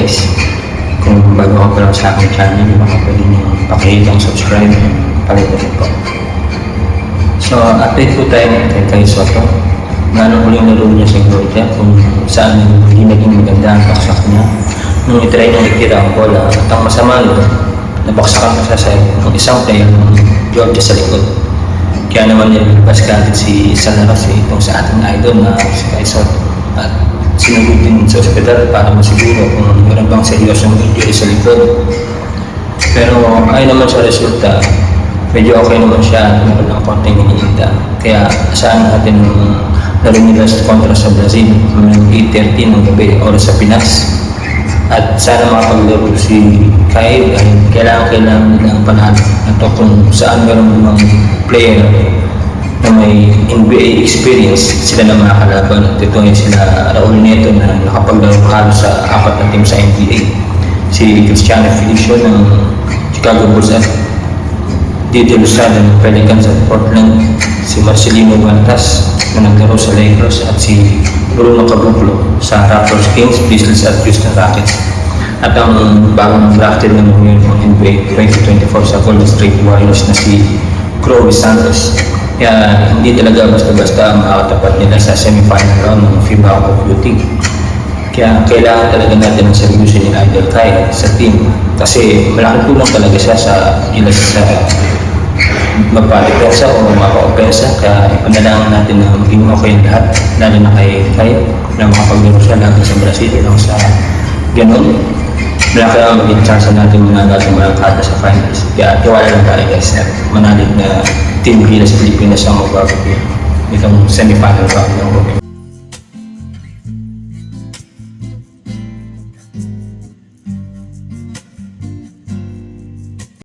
guys. Kung bago ka pa lang sa aking channel, baka pwede nyo pakihit ang subscribe, palitin po. So, update po tayo ng kay Soto. Ano uling laro niya sa Georgia, kung saan hindi naging maganda ang baksak niya. Nung itry niyang itira ang bola, at ang masama yun, nabaksakan pa sa isang player ng Georgia sa likod. Kaya naman nilabas kagad si Salaras, itong sa ating idol na si Kay Soto. At sinugod din sa ospital para masiguro kung meron bang seryosong injury sa likod. Pero ay naman sa resulta, medyo okay naman siya at meron ng konting iniinda. Kaya asahan natin yung laro nila sa kontra sa Brazil ng 8:30 ng gabi oras sa Pinas. At sana makapaglaro si Kyle dahil kailangan nila ang panalo. At kung saan meron mga player na may NBA experience, sila na mga kalaban. At ito yung sila Raul Neto na nakapaglaro halos sa 4 na team sa NBA. Si Cristiano Felicio ng Chicago Bulls at Didi Luzada ng Pelicans at Portland. Si Marcelino Huertas na naglaro sa Lakers at si Bruno Caboclo sa Raptors, Kings, Grizzlies at Houston Rockets. At ang bagong drafted naman ngayon ng NBA 2024 sa Golden State Warriors na si Crowley Santos. Kaya hindi talaga basta-basta makakatapat nila sa semifinal round ng FIBA of Beauty. Kaya kailangan talaga natin ang servisyo ni Idol Kyle sa team kasi malaking tulong talaga siya sa magpalipensa o maka-opensa. Kaya ipanalangin natin na maging okay ang lahat, lalo na kay Kyle na makapaglaro siya lahat sa Brazil lang sa ganun. Malaki ang maging chance natin mga mga sa finals. Kaya tiwala lang tayo guys na manalig na team Gilas Pilipinas ang magbabago itong semi-final round ng